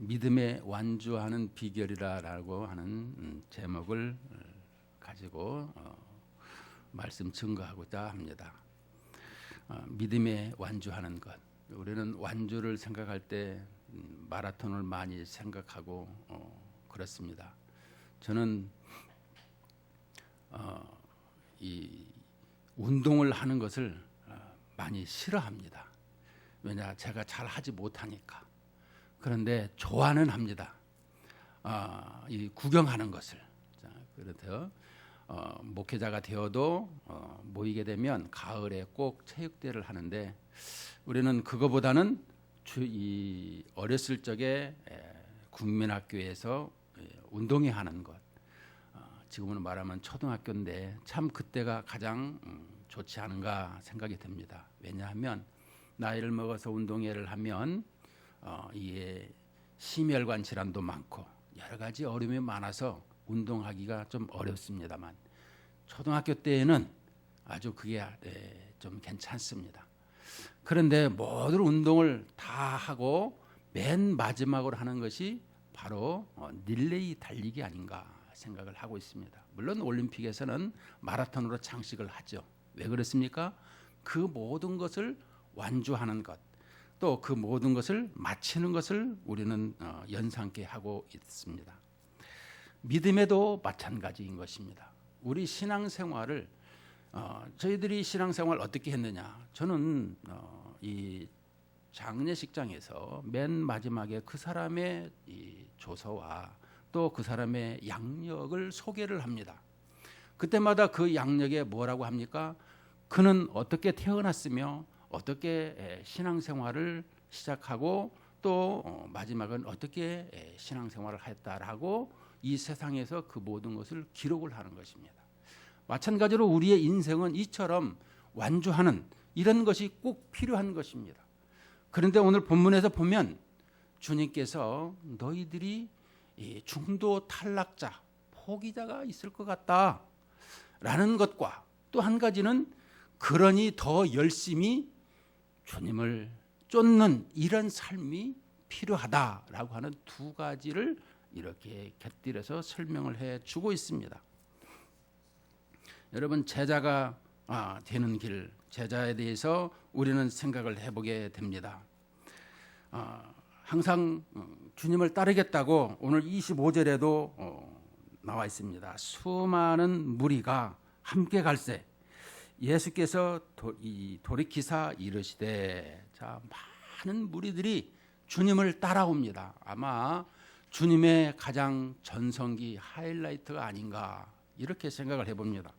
믿음에 완주하는 비결이라고 하는 제목을 가지고 말씀 증거하고자 합니다. 믿음에 완주하는 것. 우리는 완주를 생각할 때 마라톤을 많이 생각하고 그렇습니다. 저는 이 운동을 하는 것을 많이 싫어합니다. 왜냐, 제가 잘 하지 못하니까. 그런데 좋아는 합니다. 이 구경하는 것을. 자, 그래서 목회자가 되어도 모이게 되면 가을에 꼭 체육대회를 하는데 우리는 그거보다는 이 어렸을 적에 국민학교에서 운동회 하는 것. 지금은 말하면 초등학교인데 참 그때가 가장 좋지 않은가 생각이 듭니다. 왜냐하면 나이를 먹어서 운동회를 하면 이게 심혈관 질환도 많고 여러 가지 어려움이 많아서 운동하기가 좀 어렵습니다만 초등학교 때에는 아주 그게 좀 괜찮습니다. 그런데 모든 운동을 다 하고 맨 마지막으로 하는 것이 바로 릴레이 달리기 아닌가 생각을 하고 있습니다. 물론 올림픽에서는 마라톤으로 장식을 하죠. 왜 그렇습니까? 그 모든 것을 완주하는 것, 또 그 모든 것을 마치는 것을 우리는 연상케 하고 있습니다. 믿음에도 마찬가지인 것입니다. 우리 신앙생활을 저희들이 신앙생활 어떻게 했느냐? 저는 이 장례식장에서 맨 마지막에 그 사람의 이 조서와 또 그 사람의 양력을 소개를 합니다. 그때마다 그 양력에 뭐라고 합니까? 그는 어떻게 태어났으며 어떻게 신앙생활을 시작하고 또 마지막은 어떻게 신앙생활을 했다라고 이 세상에서 그 모든 것을 기록을 하는 것입니다. 마찬가지로 우리의 인생은 이처럼 완주하는 이런 것이 꼭 필요한 것입니다. 그런데 오늘 본문에서 보면 주님께서 너희들이 중도 탈락자, 포기자가 있을 것 같다라는 것과 또 한 가지는 그러니 더 열심히 주님을 쫓는 이런 삶이 필요하다라고 하는 두 가지를 이렇게 곁들여서 설명을 해주고 있습니다. 여러분, 제자가 되는 길, 제자에 대해서 우리는 생각을 해보게 됩니다. 항상 주님을 따르겠다고 오늘 25절에도 나와 있습니다. 수많은 무리가 함께 갈새 예수께서 돌이키사 이르시되, 자, 많은 무리들이 주님을 따라옵니다. 아마 주님의 가장 전성기 하이라이트가 아닌가 이렇게 생각을 해봅니다.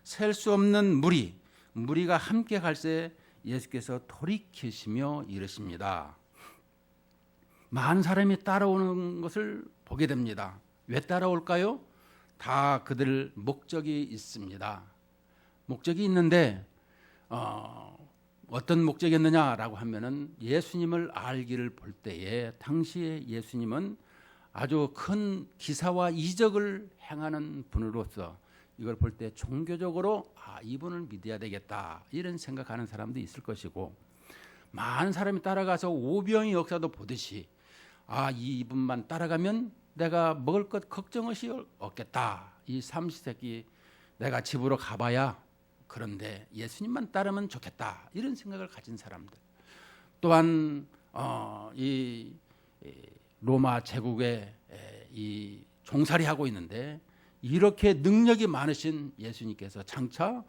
셀 수 없는 무리가 함께 갈새 예수께서 돌이키시며 이르십니다. 많은 사람이 따라오는 것을 보게 됩니다. 왜 따라올까요? 다 그들 목적이 있습니다. 목적이 있는데 어떤 목적이었느냐라고 하면은 예수님을 알기를 볼 때에 당시에 예수님은 아주 큰 기사와 이적을 행하는 분으로서 이걸 볼 때 종교적으로 이분을 믿어야 되겠다 이런 생각하는 사람도 있을 것이고, 많은 사람이 따라가서 오병의 역사도 보듯이 이분만 따라가면 내가 먹을 것 걱정없이 없겠다. 이 삼시세끼 내가 집으로 가봐야 그런데 예수님만 따르면 좋겠다. 이런 생각을 가진 사람들. 또한 이 로마 제국에 이 종살이 하고 있는데 이렇게 능력이 많으신 예수님께서 장차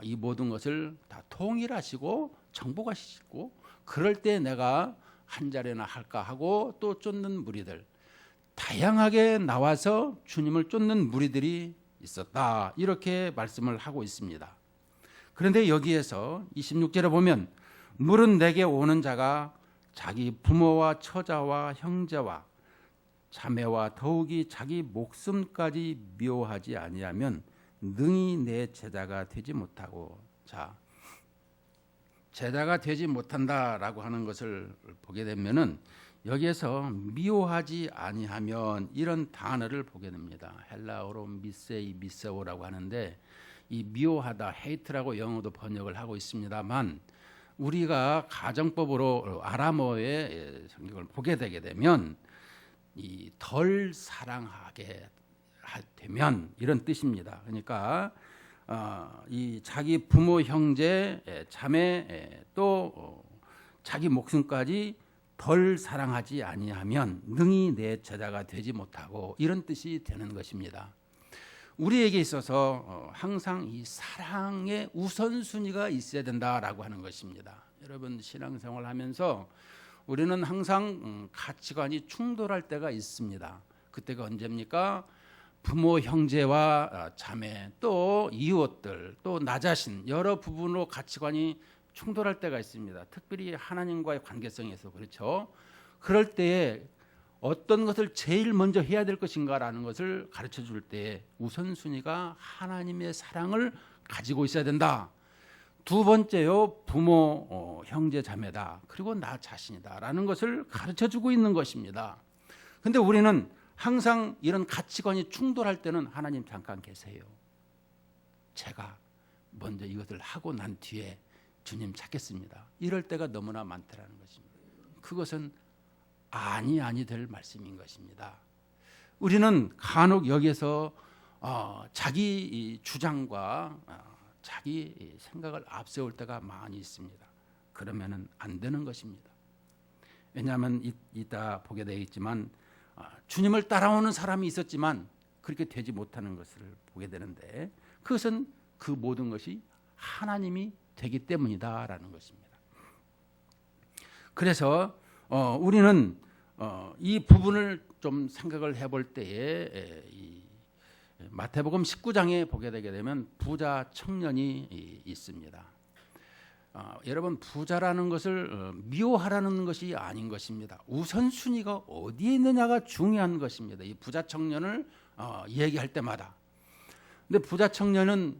이 모든 것을 다 통일하시고 정복하시고 그럴 때 내가 한 자리나 할까 하고 또 쫓는 무리들, 다양하게 나와서 주님을 쫓는 무리들이 있었다. 이렇게 말씀을 하고 있습니다. 그런데 여기에서 26절에 보면 물은 내게 오는 자가 자기 부모와 처자와 형제와 자매와 더욱이 자기 목숨까지 미워하지 아니하면 능히 내 제자가 되지 못하고, 자, 제자가 되지 못한다라고 하는 것을 보게 되면은 여기에서 미워하지 아니하면 이런 단어를 보게 됩니다. 헬라어로 미세오라고 하는데 이 미워하다, 헤이트라고 영어도 번역을 하고 있습니다만 우리가 가정법으로 아람어의 성경을 보게 되게 되면 이 덜 사랑하게 되면 이런 뜻입니다. 그러니까 이 자기 부모, 형제, 자매 또 자기 목숨까지 덜 사랑하지 아니하면 능히 내 제자가 되지 못하고 이런 뜻이 되는 것입니다. 우리에게 있어서 항상 이 사랑의 우선순위가 있어야 된다라고 하는 것입니다. 여러분 신앙생활 하면서 우리는 항상 가치관이 충돌할 때가 있습니다. 그때가 언제입니까? 부모, 형제와 자매, 또 이웃들, 또 나 자신 여러 부분으로 가치관이 충돌할 때가 있습니다. 특별히 하나님과의 관계성에서 그렇죠. 그럴 때에 어떤 것을 제일 먼저 해야 될 것인가라는 것을 가르쳐 줄 때 우선순위가 하나님의 사랑을 가지고 있어야 된다. 두 번째요, 부모, 형제, 자매다. 그리고 나 자신이다라는 것을 가르쳐 주고 있는 것입니다. 근데 우리는 항상 이런 가치관이 충돌할 때는 하나님 잠깐 계세요. 제가 먼저 이것을 하고 난 뒤에 주님 찾겠습니다. 이럴 때가 너무나 많다라는 것입니다. 그것은 아니 될 말씀인 것입니다. 우리는 간혹 여기에서 자기 주장과 자기 생각을 앞세울 때가 많이 있습니다. 그러면은 안 되는 것입니다. 왜냐하면 이따 보게 되겠지만 주님을 따라오는 사람이 있었지만 그렇게 되지 못하는 것을 보게 되는데 그것은 그 모든 것이 하나님이 되기 때문이다라는 것입니다. 그래서 우리는 이 부분을 좀 생각을 해볼 때에 이 마태복음 19장에 보게 되게 되면 부자 청년이 있습니다. 여러분 부자라는 것을 미워하라는 것이 아닌 것입니다. 우선순위가 어디에 있느냐가 중요한 것입니다. 이 부자 청년을 얘기할 때마다. 근데 부자 청년은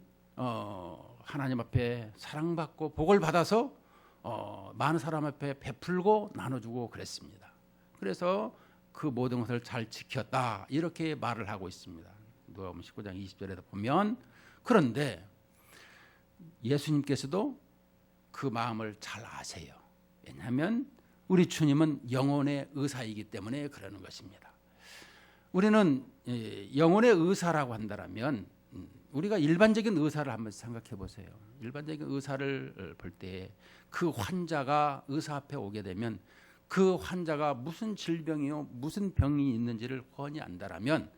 하나님 앞에 사랑받고 복을 받아서 많은 사람 앞에 베풀고 나눠주고 그랬습니다. 그래서 그 모든 것을 잘 지켰다 이렇게 말을 하고 있습니다. 누가복음 19장 20절에도 보면 그런데 예수님께서도 그 마음을 잘 아세요. 왜냐하면 우리 주님은 영혼의 의사이기 때문에 그러는 것입니다. 우리는 영혼의 의사라고 한다면 우리가 일반적인 의사를 한번 생각해 보세요. 일반적인 의사를 볼 때 그 환자가 의사 앞에 오게 되면 그 환자가 무슨 질병이요 무슨 병이 있는지를 훤히 안다라면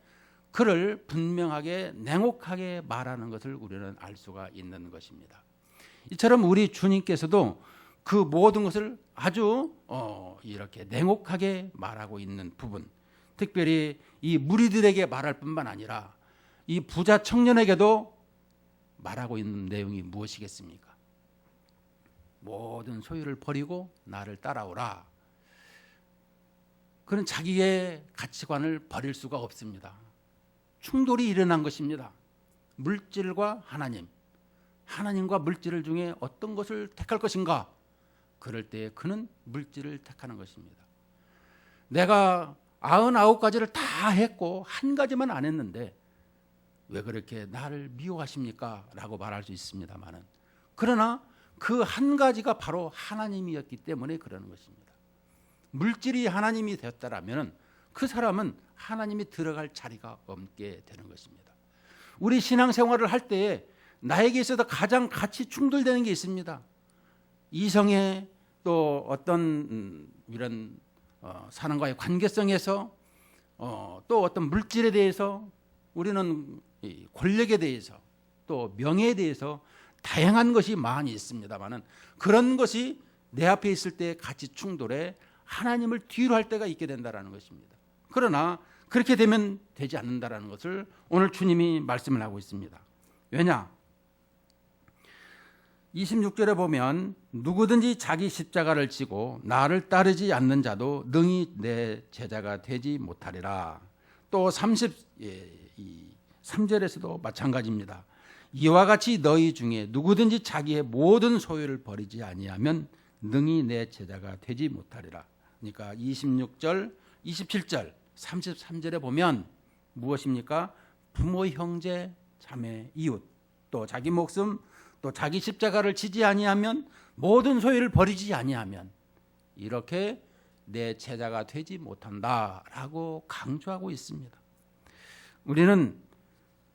그를 분명하게 냉혹하게 말하는 것을 우리는 알 수가 있는 것입니다. 이처럼 우리 주님께서도 그 모든 것을 아주 이렇게 냉혹하게 말하고 있는 부분, 특별히 이 무리들에게 말할 뿐만 아니라 이 부자 청년에게도 말하고 있는 내용이 무엇이겠습니까? 모든 소유를 버리고 나를 따라오라. 그는 자기의 가치관을 버릴 수가 없습니다. 충돌이 일어난 것입니다. 물질과 하나님, 하나님과 물질 중에 어떤 것을 택할 것인가? 그럴 때 그는 물질을 택하는 것입니다. 내가 99가지를 다 했고 한 가지만 안 했는데 왜 그렇게 나를 미워하십니까? 라고 말할 수 있습니다만은 그러나 그 한 가지가 바로 하나님이었기 때문에 그러는 것입니다. 물질이 하나님이 되었다라면 그 사람은 하나님이 들어갈 자리가 없게 되는 것입니다. 우리 신앙생활을 할 때에 나에게 있어서 가장 같이 충돌되는 게 있습니다. 이성의 또 어떤 이런 사람과의 관계성에서 또 어떤 물질에 대해서 우리는 권력에 대해서 또 명예에 대해서 다양한 것이 많이 있습니다만은 그런 것이 내 앞에 있을 때 같이 충돌해 하나님을 뒤로 할 때가 있게 된다라는 것입니다. 그러나 그렇게 되면 되지 않는다라는 것을 오늘 주님이 말씀을 하고 있습니다. 왜냐? 26절에 보면 누구든지 자기 십자가를 지고 나를 따르지 않는 자도 능히 내 제자가 되지 못하리라. 또 33절에서도 마찬가지입니다. 이와 같이 너희 중에 누구든지 자기의 모든 소유를 버리지 아니하면 능히 내 제자가 되지 못하리라. 그러니까 26절, 27절, 33절에 보면 무엇입니까? 부모, 형제, 자매, 이웃, 또 자기 목숨, 또 자기 십자가를 지지 아니하면 모든 소유를 버리지 아니하면 이렇게 내 제자가 되지 못한다라고 강조하고 있습니다. 우리는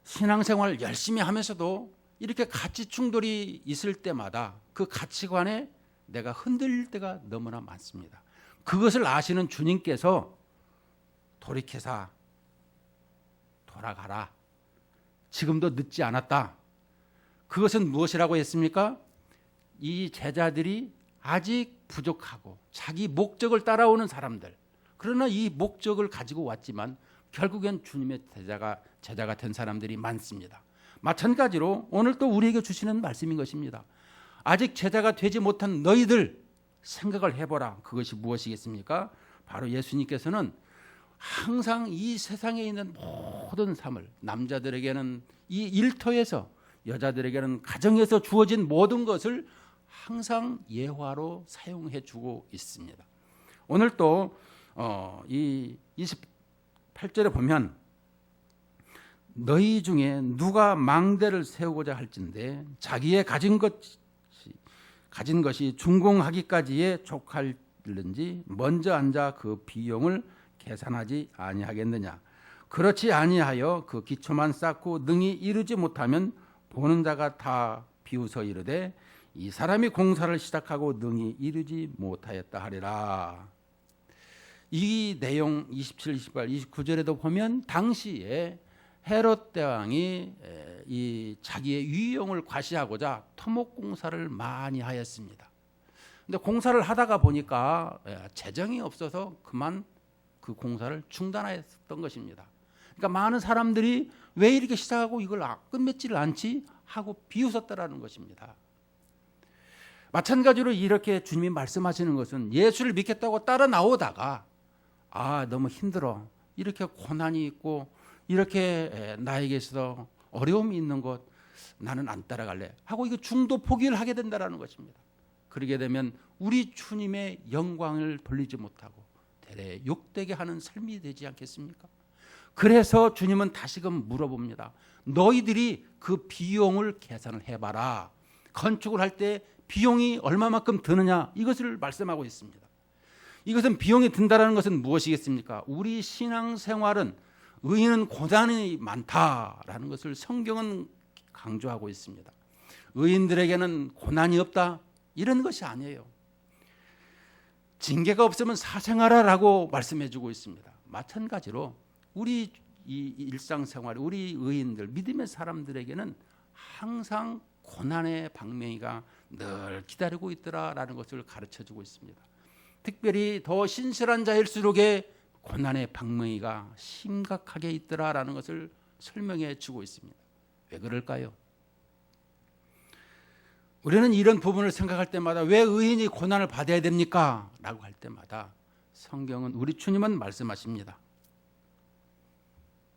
신앙생활 열심히 하면서도 이렇게 가치 충돌이 있을 때마다 그 가치관에 내가 흔들릴 때가 너무나 많습니다. 그것을 아시는 주님께서 돌이켜서 돌아가라. 지금도 늦지 않았다. 그것은 무엇이라고 했습니까? 이 제자들이 아직 부족하고 자기 목적을 따라오는 사람들. 그러나 이 목적을 가지고 왔지만 결국엔 주님의 제자가 된 사람들이 많습니다. 마찬가지로 오늘 또 우리에게 주시는 말씀인 것입니다. 아직 제자가 되지 못한 너희들 생각을 해보라. 그것이 무엇이겠습니까? 바로 예수님께서는 항상 이 세상에 있는 모든 삶을, 남자들에게는 이 일터에서, 여자들에게는 가정에서 주어진 모든 것을 항상 예화로 사용해 주고 있습니다. 오늘 또 이 28절에 보면 너희 중에 누가 망대를 세우고자 할진대 자기의 가진 것이 준공하기까지에 족할는지 먼저 앉아 그 비용을 계산하지 아니하겠느냐. 그렇지 아니하여 그 기초만 쌓고 능히 이루지 못하면 보는 자가 다 비웃어 이르되 이 사람이 공사를 시작하고 능히 이루지 못하였다 하리라. 이 내용 27, 28, 29절에도 보면 당시에 헤롯 대왕이 이 자기의 위용을 과시하고자 토목공사를 많이 하였습니다. 근데 공사를 하다가 보니까 재정이 없어서 그만 그 공사를 중단하였던 것입니다. 그러니까 많은 사람들이 왜 이렇게 시작하고 이걸 끝맺지를 않지 하고 비웃었다라는 것입니다. 마찬가지로 이렇게 주님이 말씀하시는 것은 예수를 믿겠다고 따라 나오다가 너무 힘들어, 이렇게 고난이 있고 이렇게 나에게서 어려움이 있는 것 나는 안 따라갈래 하고 이거 중도 포기를 하게 된다는 것입니다. 그러게 되면 우리 주님의 영광을 돌리지 못하고 대래 욕되게 하는 삶이 되지 않겠습니까? 그래서 주님은 다시금 물어봅니다. 너희들이 그 비용을 계산을 해봐라. 건축을 할 때 비용이 얼마만큼 드느냐, 이것을 말씀하고 있습니다. 이것은 비용이 든다는 것은 무엇이겠습니까? 우리 신앙생활은 의인은 고난이 많다라는 것을 성경은 강조하고 있습니다. 의인들에게는 고난이 없다, 이런 것이 아니에요. 징계가 없으면 사생하라라고 말씀해주고 있습니다. 마찬가지로 우리 이 일상생활, 우리 의인들, 믿음의 사람들에게는 항상 고난의 방맹이가 늘 기다리고 있더라라는 것을 가르쳐주고 있습니다. 특별히 더 신실한 자일수록에 고난의 방맹이가 심각하게 있더라라는 것을 설명해 주고 있습니다. 왜 그럴까요? 우리는 이런 부분을 생각할 때마다 왜 의인이 고난을 받아야 됩니까? 라고 할 때마다 성경은, 우리 주님은 말씀하십니다.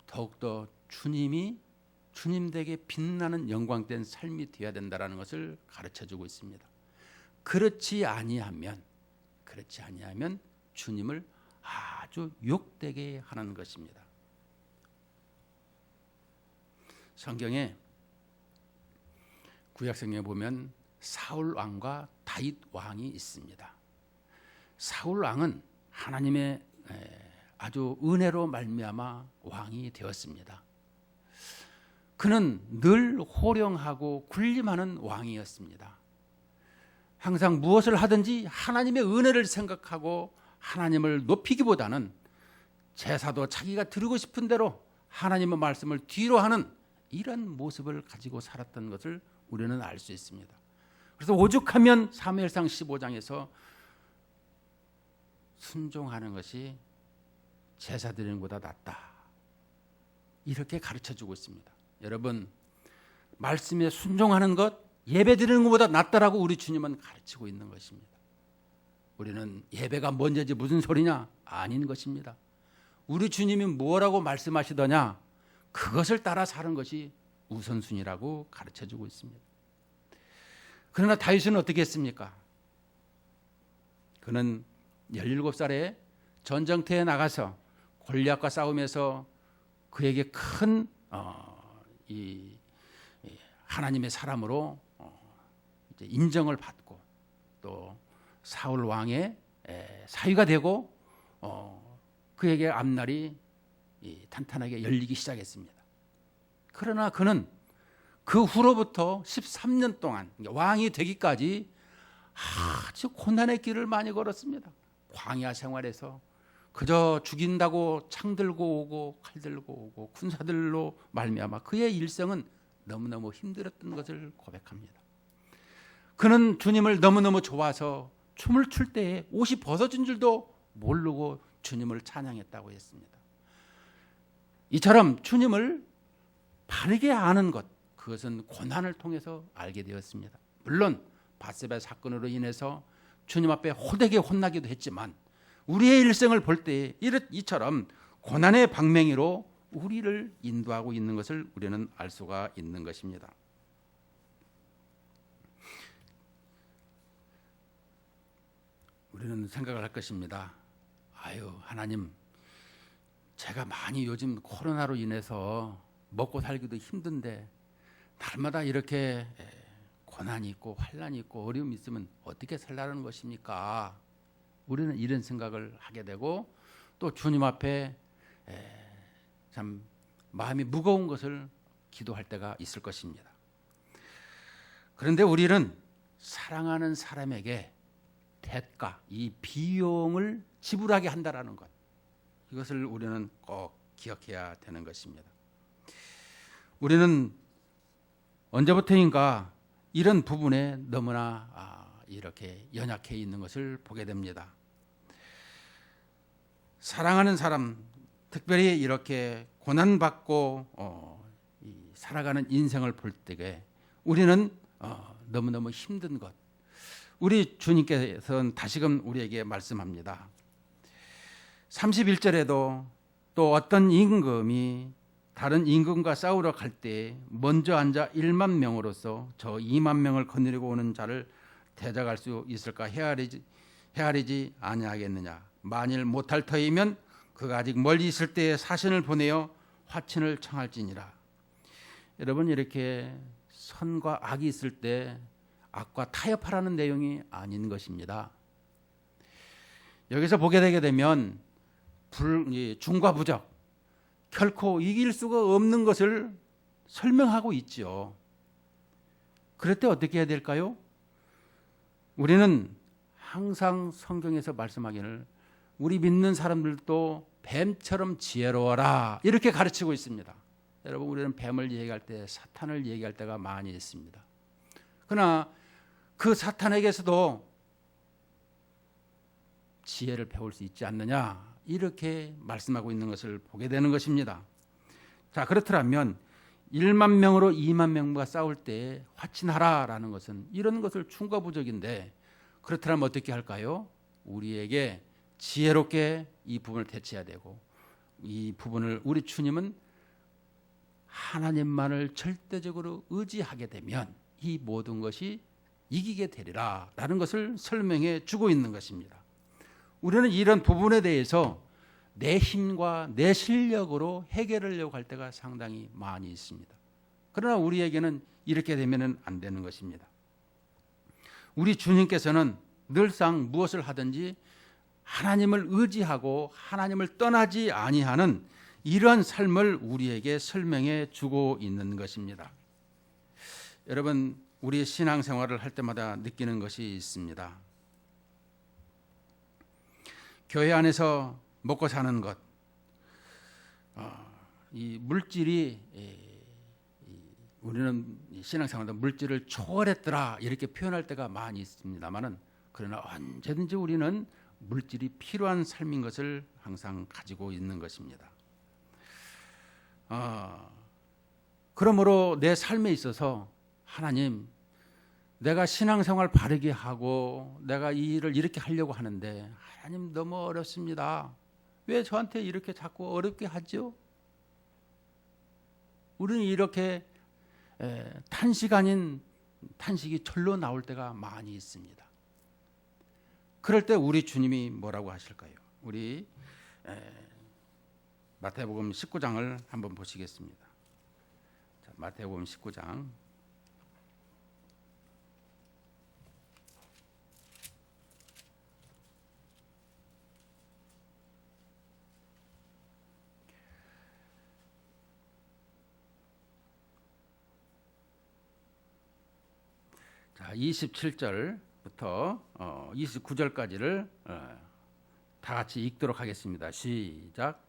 더욱더 주님 댁에 빛나는 영광된 삶이 되어야 된다는 것을 가르쳐주고 있습니다. 그렇지 아니하면 주님을 아주 욕되게 하는 것입니다. 성경에, 구약성경에 보면 사울 왕과 다윗 왕이 있습니다. 사울 왕은 하나님의 아주 은혜로 말미암아 왕이 되었습니다. 그는 늘 호령하고 군림하는 왕이었습니다. 항상 무엇을 하든지 하나님의 은혜를 생각하고 하나님을 높이기보다는 제사도 자기가 드리고 싶은 대로 하나님의 말씀을 뒤로 하는 이런 모습을 가지고 살았던 것을 우리는 알 수 있습니다. 그래서 오죽하면 사무엘상 15장에서 순종하는 것이 제사 드리는 것보다 낫다, 이렇게 가르쳐주고 있습니다. 여러분, 말씀에 순종하는 것, 예배 드리는 것보다 낫다라고 우리 주님은 가르치고 있는 것입니다. 우리는 예배가 먼저지 무슨 소리냐? 아닌 것입니다. 우리 주님이 뭐라고 말씀하시더냐? 그것을 따라 사는 것이 우선순위라고 가르쳐주고 있습니다. 그러나 다윗은 어떻게 했습니까? 그는 17살에 전쟁터에 나가서 골리앗과 싸우면서 그에게 큰 하나님의 사람으로 이제 인정을 받고 또 사울 왕의 사위가 되고 그에게 앞날이 탄탄하게 열리기 시작했습니다. 그러나 그는 그 후로부터 13년 동안 왕이 되기까지 아주 고난의 길을 많이 걸었습니다. 광야 생활에서 그저 죽인다고 창 들고 오고 칼 들고 오고 군사들로 말미암아 그의 일생은 너무너무 힘들었던 것을 고백합니다. 그는 주님을 너무너무 좋아서 춤을 출 때에 옷이 벗어진 줄도 모르고 주님을 찬양했다고 했습니다. 이처럼 주님을 바르게 아는 것, 그것은 고난을 통해서 알게 되었습니다. 물론 밧세바 사건으로 인해서 주님 앞에 호되게 혼나기도 했지만 우리의 일생을 볼 때 이처럼 고난의 방맹이로 우리를 인도하고 있는 것을 우리는 알 수가 있는 것입니다. 우리는 생각을 할 것입니다. 아유, 하나님, 제가 많이 요즘 코로나로 인해서 먹고 살기도 힘든데 날마다 이렇게 고난이 있고 환난이 있고 어려움이 있으면 어떻게 살라는 것입니까? 우리는 이런 생각을 하게 되고 또 주님 앞에 참 마음이 무거운 것을 기도할 때가 있을 것입니다. 그런데 우리는 사랑하는 사람에게 대가, 이 비용을 지불하게 한다라는 것, 이것을 우리는 꼭 기억해야 되는 것입니다. 우리는 언제부터인가 이런 부분에 너무나 이렇게 연약해 있는 것을 보게 됩니다. 사랑하는 사람, 특별히 이렇게 고난받고 살아가는 인생을 볼 때에 우리는 너무너무 힘든 것, 우리 주님께서는 다시금 우리에게 말씀합니다. 31절에도 또 어떤 임금이 다른 임금과 싸우러 갈 때 먼저 앉아 1만 명으로서 저 2만 명을 거느리고 오는 자를 대적할 수 있을까 헤아리지 아니하겠느냐. 만일 못할 터이면 그가 아직 멀리 있을 때에 사신을 보내어 화친을 청할지니라. 여러분, 이렇게 선과 악이 있을 때 악과 타협하라는 내용이 아닌 것입니다. 여기서 보게 되게 되면 중과 부적, 결코 이길 수가 없는 것을 설명하고 있죠. 그럴 때 어떻게 해야 될까요? 우리는 항상 성경에서 말씀하기를 우리 믿는 사람들도 뱀처럼 지혜로워라, 이렇게 가르치고 있습니다. 여러분, 우리는 뱀을 얘기할 때 사탄을 얘기할 때가 많이 있습니다. 그러나 그 사탄에게서도 지혜를 배울 수 있지 않느냐, 이렇게 말씀하고 있는 것을 보게 되는 것입니다. 자, 그렇더라면 1만 명으로 2만 명과 싸울 때 화친하라라는 것은 이런 것을 충고부적인데, 그렇다면 어떻게 할까요? 우리에게 지혜롭게 이 부분을 대처해야 되고, 이 부분을 우리 주님은 하나님만을 절대적으로 의지하게 되면 이 모든 것이 이기게 되리라 라는 것을 설명해 주고 있는 것입니다. 우리는 이런 부분에 대해서 내 힘과 내 실력으로 해결하려고 할 때가 상당히 많이 있습니다. 그러나 우리에게는 이렇게 되면 안 되는 것입니다. 우리 주님께서는 늘상 무엇을 하든지 하나님을 의지하고 하나님을 떠나지 아니하는 이러한 삶을 우리에게 설명해 주고 있는 것입니다. 여러분, 우리 신앙생활을 할 때마다 느끼는 것이 있습니다. 교회 안에서 먹고 사는 것, 이 물질이, 우리는 신앙생활도 물질을 초월했더라 이렇게 표현할 때가 많이 있습니다만은, 그러나 언제든지 우리는 물질이 필요한 삶인 것을 항상 가지고 있는 것입니다. 그러므로 내 삶에 있어서 하나님, 내가 신앙생활 바르게 하고 내가 이 일을 이렇게 하려고 하는데 하나님 너무 어렵습니다. 왜 저한테 이렇게 자꾸 어렵게 하죠? 우리는 이렇게 탄식 아닌 탄식이 절로 나올 때가 많이 있습니다. 그럴 때 우리 주님이 뭐라고 하실까요? 우리 마태복음 19장을 한번 보시겠습니다. 자, 마태복음 19장 자, 27절부터 29절까지를 다 같이 읽도록 하겠습니다. 시작.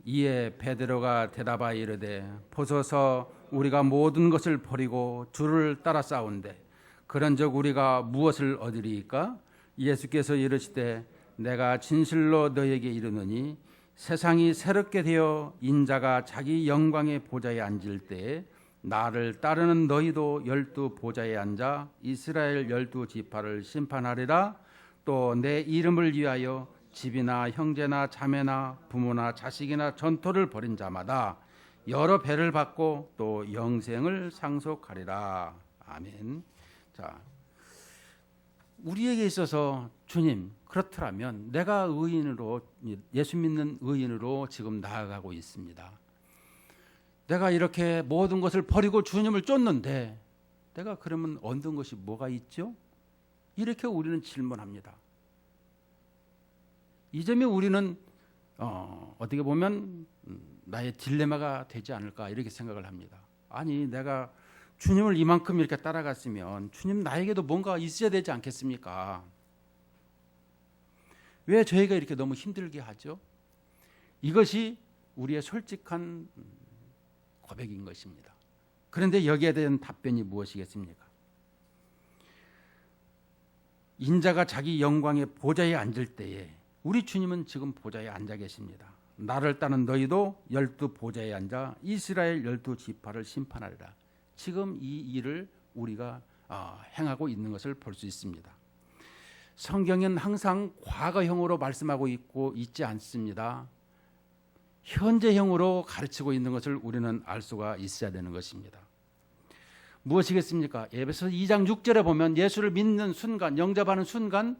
이에 베드로가 대답하여 이르되 보소서 우리가 모든 것을 버리고 주를 따라 싸운데 그런즉 우리가 무엇을 얻으리이까? 예수께서 이르시되 내가 진실로 너에게 이르노니 세상이 새롭게 되어 인자가 자기 영광의 보좌에 앉을 때에 나를 따르는 너희도 12 보좌에 앉아 이스라엘 12 지파를 심판하리라. 또 내 이름을 위하여 집이나 형제나 자매나 부모나 자식이나 전토를 벌인 자마다 여러 배를 받고 또 영생을 상속하리라. 아멘. 자, 우리에게 있어서 주님 그렇더라면 내가 의인으로 예수 믿는 의인으로 지금 나아가고 있습니다. 내가 이렇게 모든 것을 버리고 주님을 쫓는데 내가 그러면 얻는 것이 뭐가 있죠? 이렇게 우리는 질문합니다. 이 점이 우리는 어떻게 보면 나의 딜레마가 되지 않을까 이렇게 생각을 합니다. 아니 내가 주님을 이만큼 이렇게 따라갔으면 주님 나에게도 뭔가 있어야 되지 않겠습니까? 왜 저희가 이렇게 너무 힘들게 하죠? 이것이 우리의 솔직한 고백인 것입니다. 그런데 여기에 대한 답변이 무엇이겠습니까? 인자가 자기 영광의 보좌에 앉을 때에 우리 주님은 지금 보좌에 앉아 계십니다. 나를 따는 너희도 12 보좌에 앉아 이스라엘 12 지파를 심판하리라. 지금 이 일을 우리가 행하고 있는 것을 볼 수 있습니다. 성경은 항상 과거형으로 말씀하고 있지 않습니다. 현재형으로 가르치고 있는 것을 우리는 알 수가 있어야 되는 것입니다. 무엇이겠습니까? 에베소 2장 6절에 보면 예수를 믿는 순간, 영접하는 순간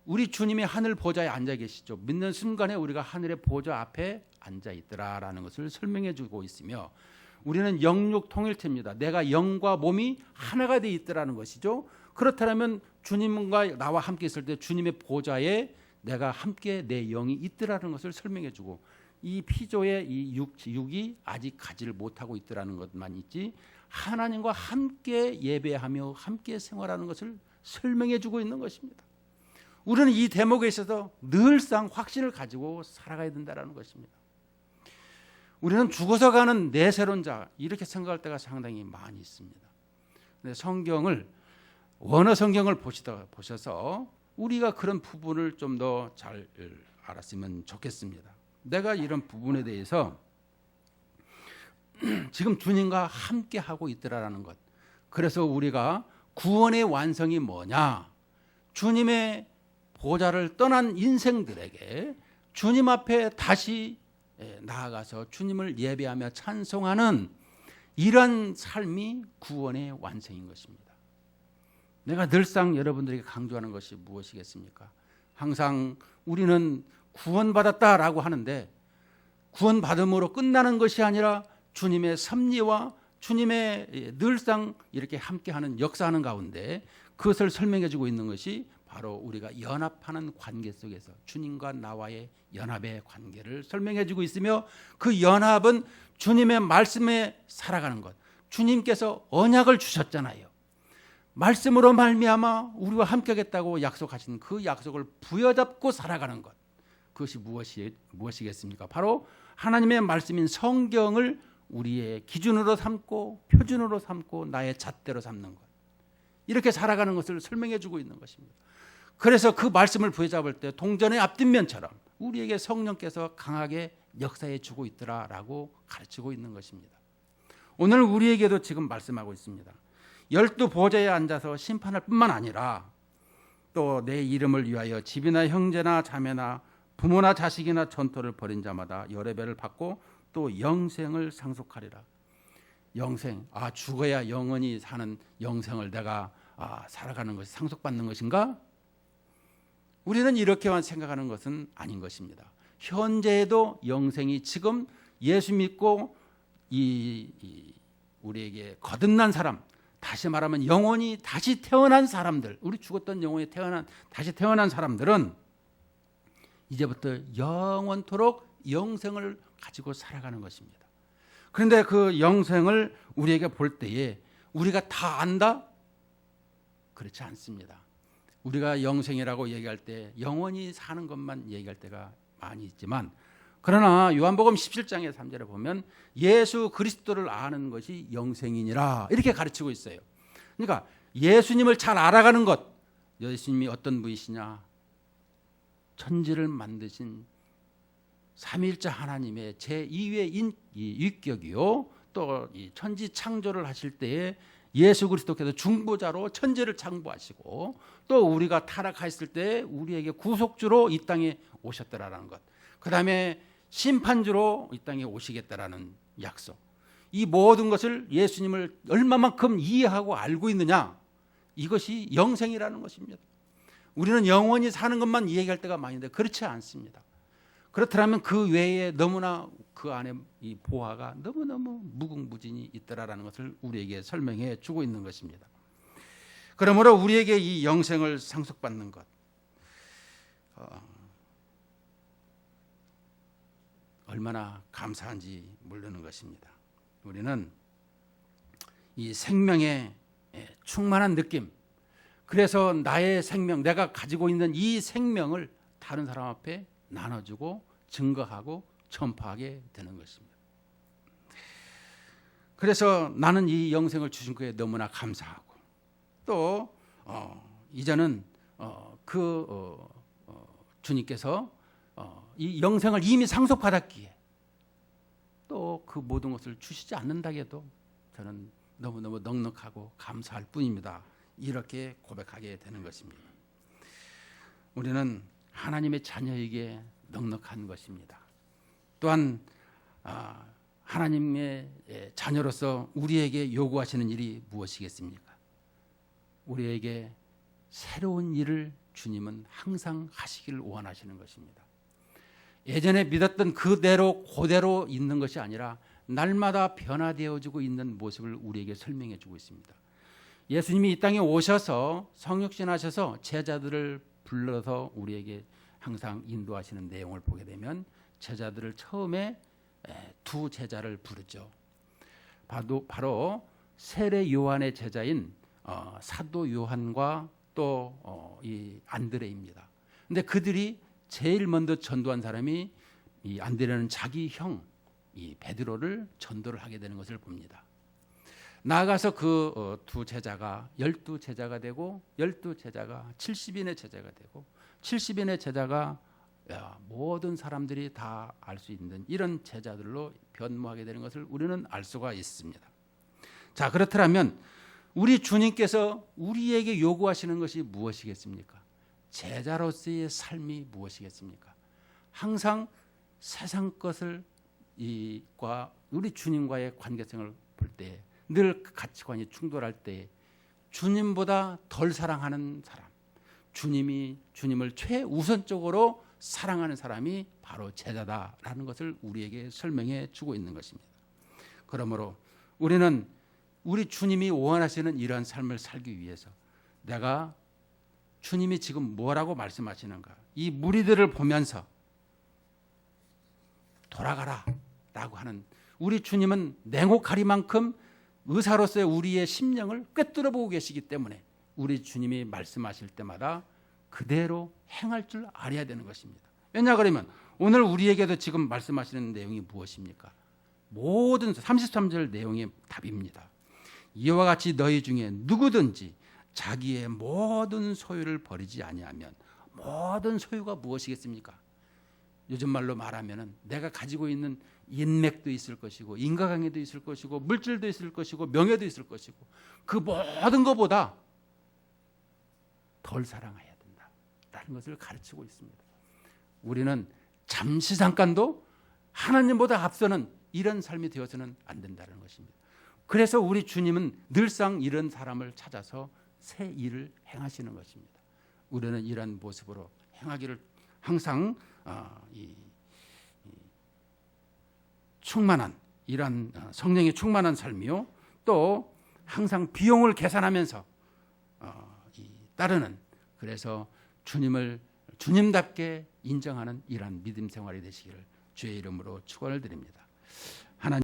우리 주님이 하늘 보좌에 앉아 계시죠. 믿는 순간에 우리가 하늘의 보좌 앞에 앉아 있더라라는 것을 설명해 주고 있으며 우리는 영육 통일체입니다. 내가 영과 몸이 하나가 되어 있더라는 것이죠. 그렇다면 주님과 나와 함께 있을 때 주님의 보좌에 내가 함께 내 영이 있더라는 것을 설명해 주고 이 피조의 이 육이 아직 가지를 못하고 있더라는 것만 있지 하나님과 함께 예배하며 함께 생활하는 것을 설명해 주고 있는 것입니다. 우리는 이 대목에 있어서 늘상 확신을 가지고 살아가야 된다는 것입니다. 우리는 죽어서 가는 내세론 자 이렇게 생각할 때가 상당히 많이 있습니다. 근데 성경을 원어 성경을 보셔서 우리가 그런 부분을 좀 더 잘 알았으면 좋겠습니다. 내가 이런 부분에 대해서 지금 주님과 함께 하고 있더라라는 것. 그래서 우리가 구원의 완성이 뭐냐? 주님의 보좌를 떠난 인생들에게 주님 앞에 다시 나아가서 주님을 예배하며 찬송하는 이런 삶이 구원의 완성인 것입니다. 내가 늘상 여러분들에게 강조하는 것이 무엇이겠습니까? 항상 우리는 구원받았다라고 하는데 구원받음으로 끝나는 것이 아니라 주님의 섭리와 주님의 늘상 이렇게 함께하는 역사하는 가운데 그것을 설명해 주고 있는 것이 바로 우리가 연합하는 관계 속에서 주님과 나와의 연합의 관계를 설명해 주고 있으며 그 연합은 주님의 말씀에 살아가는 것. 주님께서 언약을 주셨잖아요. 말씀으로 말미암아 우리와 함께하겠다고 약속하신 그 약속을 부여잡고 살아가는 것. 그것이 무엇이겠습니까? 바로 하나님의 말씀인 성경을 우리의 기준으로 삼고 표준으로 삼고 나의 잣대로 삼는 것. 이렇게 살아가는 것을 설명해 주고 있는 것입니다. 그래서 그 말씀을 부여잡을 때 동전의 앞뒷면처럼 우리에게 성령께서 강하게 역사해 주고 있더라라고 가르치고 있는 것입니다. 오늘 우리에게도 지금 말씀하고 있습니다. 12 보좌에 앉아서 심판할 뿐만 아니라 또 내 이름을 위하여 집이나 형제나 자매나 부모나 자식이나 전토를 벌인 자마다 여러 배를 받고 또 영생을 상속하리라. 영생, 죽어야 영원히 사는 영생을 내가 살아가는 것이 상속받는 것인가? 우리는 이렇게만 생각하는 것은 아닌 것입니다. 현재에도 영생이 지금 예수 믿고 우리에게 거듭난 사람, 다시 말하면 영원히 다시 태어난 사람들, 우리 죽었던 영혼이 다시 태어난 사람들은 이제부터 영원토록 영생을 가지고 살아가는 것입니다. 그런데 그 영생을 우리에게 볼 때에 우리가 다 안다? 그렇지 않습니다. 우리가 영생이라고 얘기할 때 영원히 사는 것만 얘기할 때가 많이 있지만, 그러나 요한복음 17장의 3절에 보면 예수 그리스도를 아는 것이 영생이니라 이렇게 가르치고 있어요. 그러니까 예수님을 잘 알아가는 것, 예수님이 어떤 분이시냐, 천지를 만드신 삼위일체 하나님의 제2의 인격이요, 또 이 천지 창조를 하실 때에 예수 그리스도께서 중보자로 천지를 창조하시고, 또 우리가 타락했을 때 우리에게 구속주로 이 땅에 오셨더라라는 것, 그 다음에 심판주로 이 땅에 오시겠다라는 약속, 이 모든 것을 예수님을 얼마만큼 이해하고 알고 있느냐, 이것이 영생이라는 것입니다. 우리는 영원히 사는 것만 얘기할 때가 많은데 그렇지 않습니다. 그렇다면 그 외에 너무나 그 안에 이 보화가 너무너무 무궁무진이 있더라라는 것을 우리에게 설명해 주고 있는 것입니다. 그러므로 우리에게 이 영생을 상속받는 것, 얼마나 감사한지 모르는 것입니다. 우리는 이 생명의 충만한 느낌, 그래서 나의 생명, 내가 가지고 있는 이 생명을 다른 사람 앞에 나눠주고 증거하고 전파하게 되는 것입니다. 그래서 나는 이 영생을 주신 것에 너무나 감사하고, 또 이제는 주님께서 이 영생을 이미 상속받았기에 또 그 모든 것을 주시지 않는다고 해도 저는 너무너무 넉넉하고 감사할 뿐입니다. 이렇게 고백하게 되는 것입니다. 우리는 하나님의 자녀에게 넉넉한 것입니다. 또한 하나님의 자녀로서 우리에게 요구하시는 일이 무엇이겠습니까? 우리에게 새로운 일을 주님은 항상 하시기를 원하시는 것입니다. 예전에 믿었던 그대로 있는 것이 아니라 날마다 변화되어지고 있는 모습을 우리에게 설명해 주고 있습니다. 예수님이 이 땅에 오셔서 성육신하셔서 제자들을 불러서 우리에게 항상 인도하시는 내용을 보게 되면, 제자들을 처음에 두 제자를 부르죠. 바로 세례 요한의 제자인 사도 요한과 또 이 안드레입니다. 근데 그들이 제일 먼저 전도한 사람이, 이 안드레는 자기 형 이 베드로를 전도를 하게 되는 것을 봅니다. 나아가서 그 두 제자가 12제자가 되고, 12제자가 70인의 제자가 되고, 70인의 제자가 모든 사람들이 다 알 수 있는 이런 제자들로 변모하게 되는 것을 우리는 알 수가 있습니다. 자, 그렇다면 우리 주님께서 우리에게 요구하시는 것이 무엇이겠습니까? 제자로서의 삶이 무엇이겠습니까? 항상 세상 것을 우리 주님과의 관계성을 볼 때 늘 가치관이 충돌할 때 주님보다 덜 사랑하는 사람, 주님을 최우선적으로 사랑하는 사람이 바로 제자다라는 것을 우리에게 설명해 주고 있는 것입니다. 그러므로 우리는 우리 주님이 원하시는 이러한 삶을 살기 위해서 내가 주님이 지금 뭐라고 말씀하시는가, 이 무리들을 보면서 돌아가라 라고 하는, 우리 주님은 냉혹하리만큼 의사로서의 우리의 심령을 꿰뚫어 보고 계시기 때문에 우리 주님이 말씀하실 때마다 그대로 행할 줄 알아야 되는 것입니다. 왜냐 그러면 오늘 우리에게도 지금 말씀하시는 내용이 무엇입니까? 모든 33절 내용의 답입니다. 이와 같이 너희 중에 누구든지 자기의 모든 소유를 버리지 아니하면, 모든 소유가 무엇이겠습니까? 요즘 말로 말하면 내가 가지고 있는 인맥도 있을 것이고, 인과관계도 있을 것이고, 물질도 있을 것이고, 명예도 있을 것이고, 그 모든 것보다 덜 사랑해야 된다라는 것을 가르치고 있습니다. 우리는 잠시 잠깐도 하나님보다 앞서는 이런 삶이 되어서는 안 된다는 것입니다. 그래서 우리 주님은 늘상 이런 사람을 찾아서 새 일을 행하시는 것입니다. 우리는 이런 모습으로 행하기를 항상 충만한 이런 성령이 충만한 삶이요, 또 항상 비용을 계산하면서 따르는, 그래서 주님을 주님답게 인정하는 이러한 믿음 생활이 되시기를 주의 이름으로 축원을 드립니다.